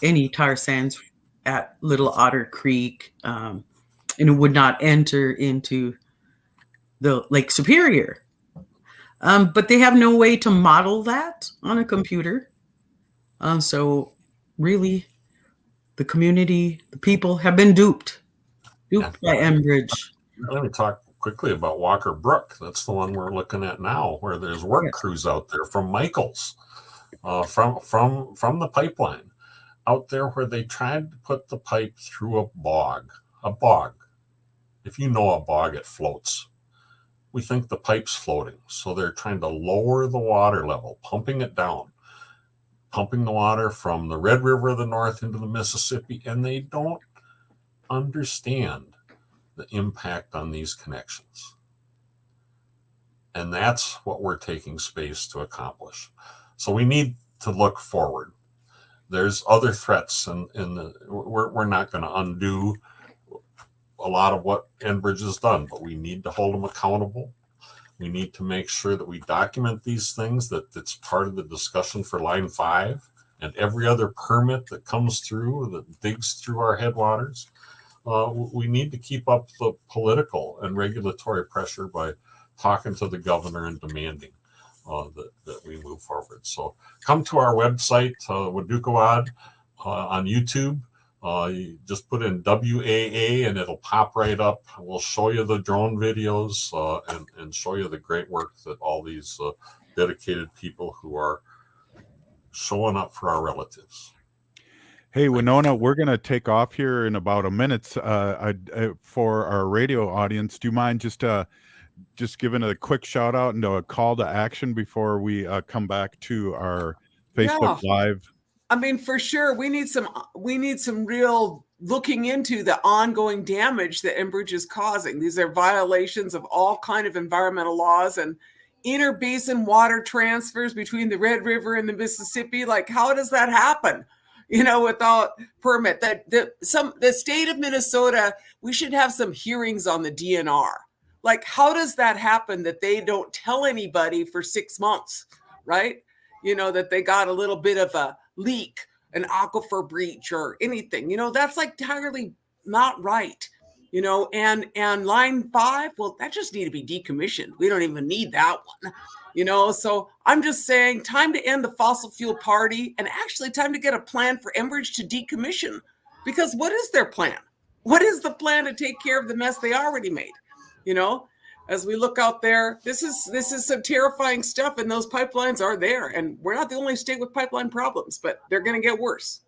any tar sands at Little Otter Creek, and it would not enter into the Lake Superior. But they have no way to model that on a computer. So really, the community, the people have been duped by Enbridge. Let me talk quickly about Walker Brook. That's the one we're looking at now, where there's work crews out there from Michaels, from the pipeline, out there where they tried to put the pipe through a bog. A bog. If you know a bog, it floats. We think the pipe's floating, so they're trying to lower the water level, pumping it down, pumping the water from the Red River of the North into the Mississippi, and they don't understand the impact on these connections. And that's what we're taking space to accomplish. So we need to look forward. There's other threats, and we're not going to undo a lot of what Enbridge has done, but we need to hold them accountable. We need to make sure that we document these things, that it's part of the discussion for Line 5 and every other permit that comes through, that digs through our headwaters. We need to keep up the political and regulatory pressure by talking to the governor and demanding that we move forward. So come to our website, Wadukawad, on YouTube. You just put in WAA and it'll pop right up. We'll show you the drone videos and show you the great work that all these dedicated people who are showing up for our relatives. Hey, Winona, we're going to take off here in about a minute. For our radio audience, do you mind just giving a quick shout out and a call to action before we come back to our Facebook Live? I mean, for sure, we need some real looking into the ongoing damage that Enbridge is causing. These are violations of all kind of environmental laws and interbasin water transfers between the Red River and the Mississippi. Like, how does that happen? Without permit. The state of Minnesota, we should have some hearings on the DNR. Like, how does that happen that they don't tell anybody for 6 months, right? That they got a little bit of a leak, an aquifer breach or anything, that's like entirely not right, and line 5, well, that just need to be decommissioned. We don't even need that one, so I'm just saying time to end the fossil fuel party, and actually time to get a plan for Enbridge to decommission, because what is their plan? What is the plan to take care of the mess they already made? As we look out there, this is some terrifying stuff, and those pipelines are there, and we're not the only state with pipeline problems, but they're going to get worse.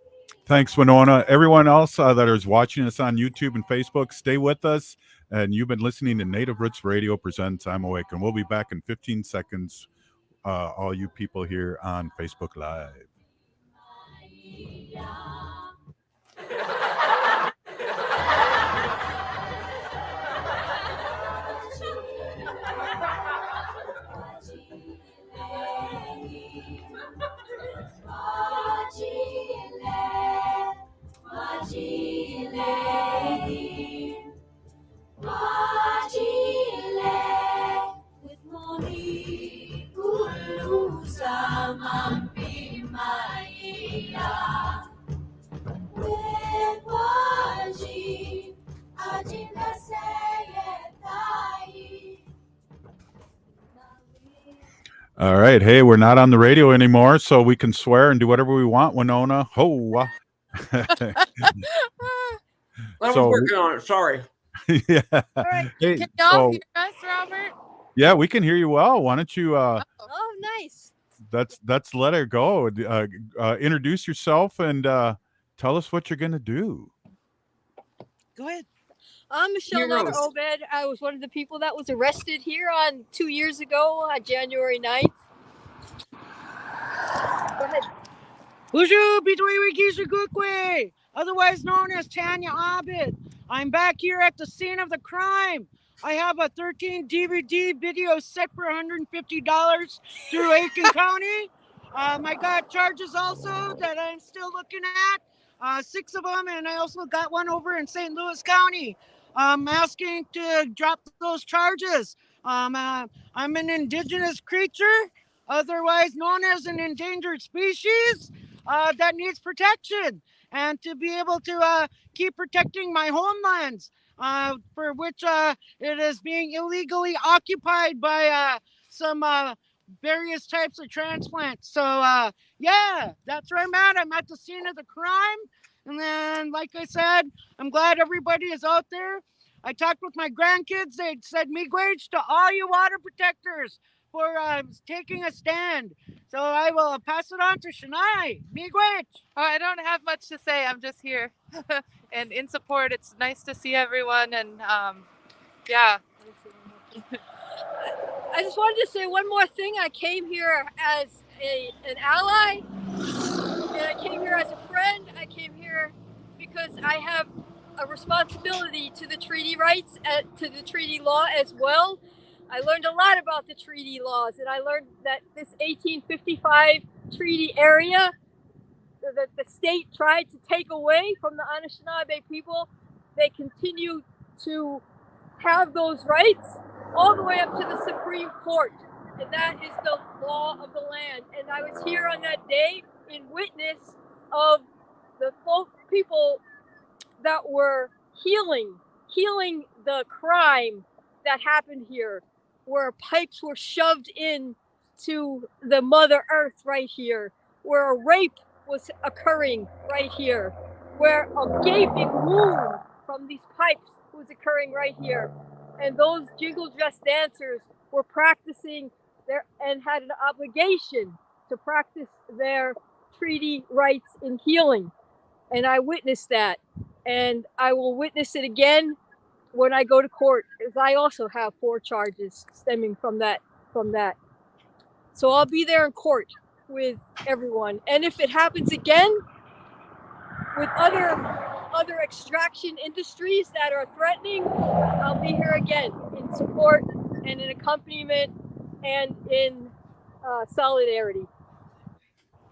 Thanks, Winona. Everyone else that is watching us on YouTube and Facebook, stay with us. And you've been listening to Native Roots Radio presents I'm Awake, and we'll be back in 15 seconds. All you people here on Facebook Live. All right. Hey, we're not on the radio anymore, so we can swear and do whatever we want, Winona. Ho. I was working on it. Sorry. Yeah. All right. Hey, Can y'all hear us, Robert? Yeah, we can hear you well. Why don't you Oh, nice. Let's let it go. Introduce yourself and tell us what you're gonna do. Go ahead. I'm Michelle Obed. I was one of the people that was arrested here on 2 years ago on January 9th. Go ahead. Bonjour, Bitwe, otherwise known as Tanya Abed. I'm back here at the scene of the crime. I have a 13 DVD video set for $150 through Aiken County. I got charges also that I'm still looking at, 6 of them, and I also got one over in St. Louis County. I'm asking to drop those charges. I'm an indigenous creature, otherwise known as an endangered species, that needs protection, and to be able to keep protecting my homelands, for which it is being illegally occupied by some various types of transplants. So yeah, that's where I'm at. I'm at the scene of the crime. And then, like I said, I'm glad everybody is out there. I talked with my grandkids. They said, miigwech to all you water protectors for taking a stand. So I will pass it on to Shania. Miigwech. Oh, I don't have much to say. I'm just here and in support. It's nice to see everyone. And yeah. I just wanted to say one more thing. I came here as an ally, and I came here as a friend. I came here because I have a responsibility to the treaty rights, to the treaty law as well. I learned a lot about the treaty laws, and I learned that this 1855 treaty area that the state tried to take away from the Anishinaabe people, they continue to have those rights all the way up to the Supreme Court. And that is the law of the land. And I was here on that day in witness of the people that were healing the crime that happened here, where pipes were shoved in to the Mother Earth right here, where a rape was occurring right here, where a gaping wound from these pipes was occurring right here. And those jingle dress dancers were practicing and had an obligation to practice their treaty rights in healing. And I witnessed that. And I will witness it again when I go to court, because I also have 4 charges stemming from that. So I'll be there in court with everyone. And if it happens again with other extraction industries that are threatening, I'll be here again in support and in accompaniment and in solidarity.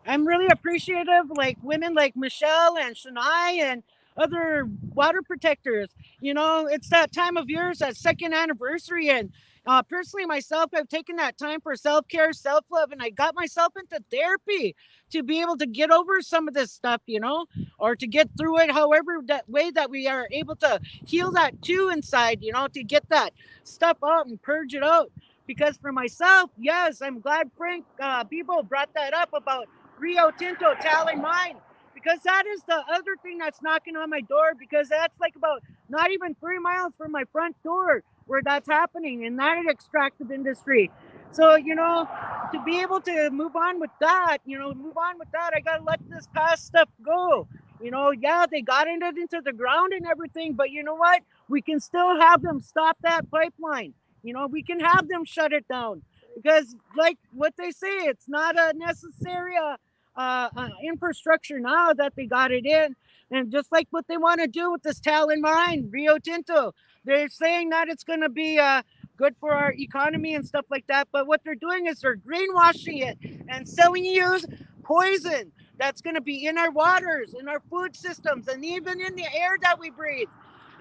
I'm really appreciative, like women like Michelle and Shania and other water protectors. You know, it's that time of year, it's that second anniversary. And personally, myself, I've taken that time for self-care, self-love, and I got myself into therapy to be able to get over some of this stuff, you know, or to get through it however that way that we are able to heal that too inside, you know, to get that stuff out and purge it out. Because for myself, yes, I'm glad Frank Bebo brought that up about Rio Tinto talent mine, because that is the other thing that's knocking on my door, because that's like about not even 3 miles from my front door where that's happening in that extractive industry. So, you know, to be able to move on with that, I got to let this past stuff go. You know, yeah, they got it into the ground and everything, but you know what? We can still have them stop that pipeline. You know, we can have them shut it down, because like what they say, it's not a necessary infrastructure now that they got it in. And just like what they want to do with this talent mine, Rio Tinto, they're saying that it's going to be good for our economy and stuff like that. But what they're doing is they're greenwashing it and selling you poison that's going to be in our waters, in our food systems, and even in the air that we breathe.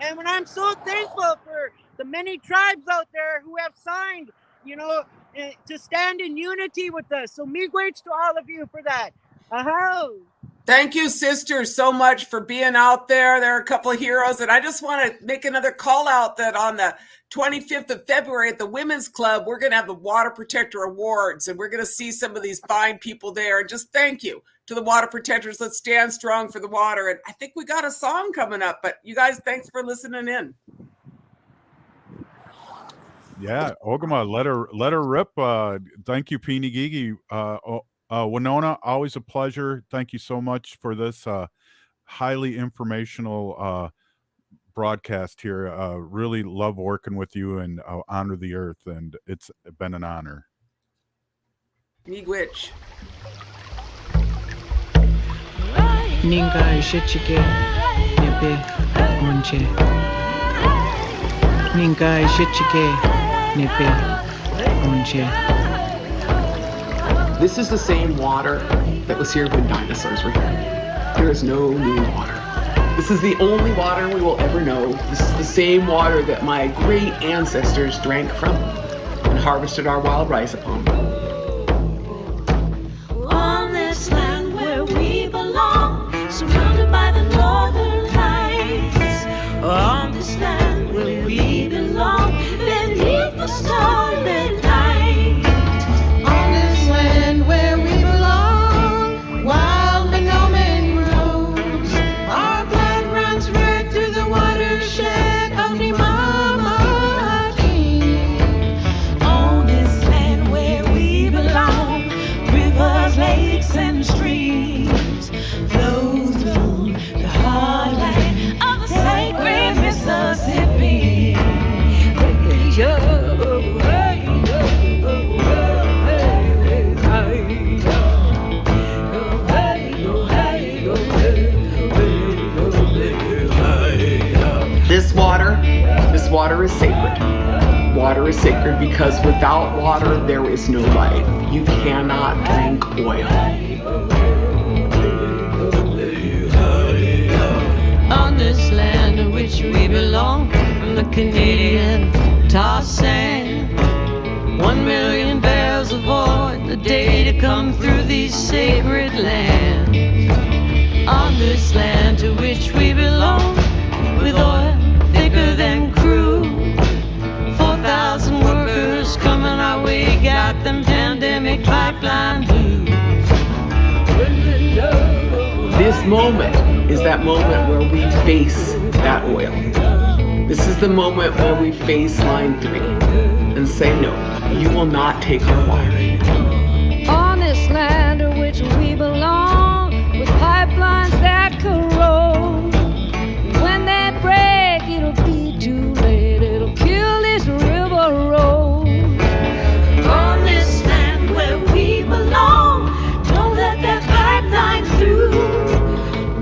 And when I'm so thankful for the many tribes out there who have signed, you know, to stand in unity with us. So miigwech to all of you for that. Aho. Thank you, sisters, so much for being out there. There are a couple of heroes. And I just want to make another call out that on the 25th of February at the Women's Club, we're going to have the Water Protector Awards, and we're going to see some of these fine people there. And just thank you to the water protectors. Let's stand strong for the water. And I think we got a song coming up, but you guys, thanks for listening in. Yeah, Ogama, let her rip. Thank you, Peeny Gigi. Winona, always a pleasure. Thank you so much for this highly informational broadcast here. Really love working with you and honor the earth, and it's been an honor. Miigwech. Ninga shechike nebe onche. Ninga shechike nebe onche. This is the same water that was here when dinosaurs were here. There is no new water. This is the only water we will ever know. This is the same water that my great ancestors drank from and harvested our wild rice upon. On this land where we belong, surrounded by the northern lights. On this land where we belong, beneath the starlit night. On this land where we belong, wild Monoman grows. Our blood runs red through the watershed of Nimamaki. On this land where we belong, rivers, lakes, and streams flow through the heartland of the sacred Mississippi. This water is sacred. Water is sacred because without water there is no life. You cannot drink oil. On this land to which we belong, from the Canadian tar sand, 1 million barrels of oil a day to come through these sacred lands. On this land to which we belong, with oil thicker than crude, 4,000 workers coming our way, got them pandemic pipeline blues. This moment is that moment where we face that oil. This is the moment where we face line 3 and say, no, you will not take our water. On this land to which we belong, with pipelines that corrode, when they break, it'll be too late. It'll kill this river road. On this land where we belong, don't let that pipeline through.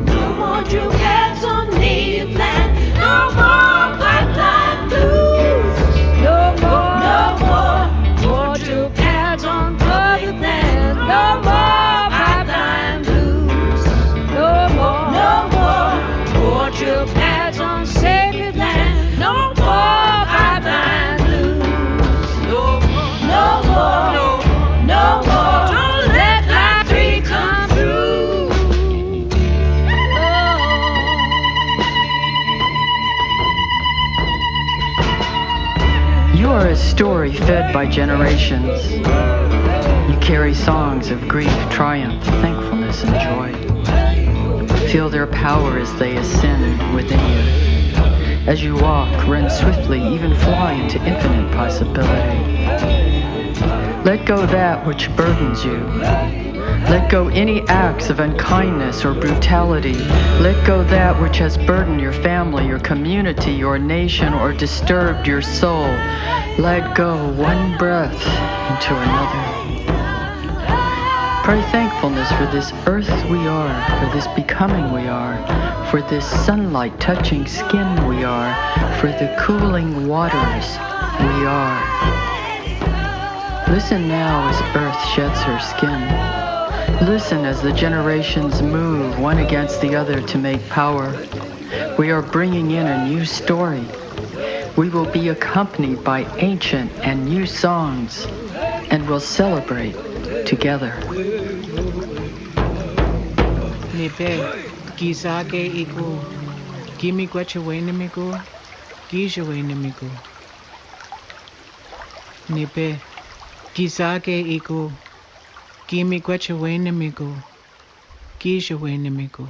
No more drill pads on native land. No more pipeline blues. No more drill pads on public land. No more pipeline blues. No more. a story fed by generations. You carry songs of grief, triumph, thankfulness, and joy. Feel their power as they ascend within you. As you walk, run swiftly, even fly into infinite possibility. Let go that which burdens you. Let go any acts of unkindness or brutality. Let go that which has burdened your family, your community, your nation, or disturbed your soul. Let go one breath into another. Pray thankfulness for this earth we are, for this becoming we are, for this sunlight touching skin we are, for the cooling waters we are. Listen now as earth sheds her skin. Listen as the generations move one against the other to make power. We are bringing in a new story. We will be accompanied by ancient and new songs, and will celebrate together. Nipe, kisake iku, kimi kwachawenemiku, kishawenemiku. Nipe, kisake iku, kimi kwachawenemiku, kishawenemiku.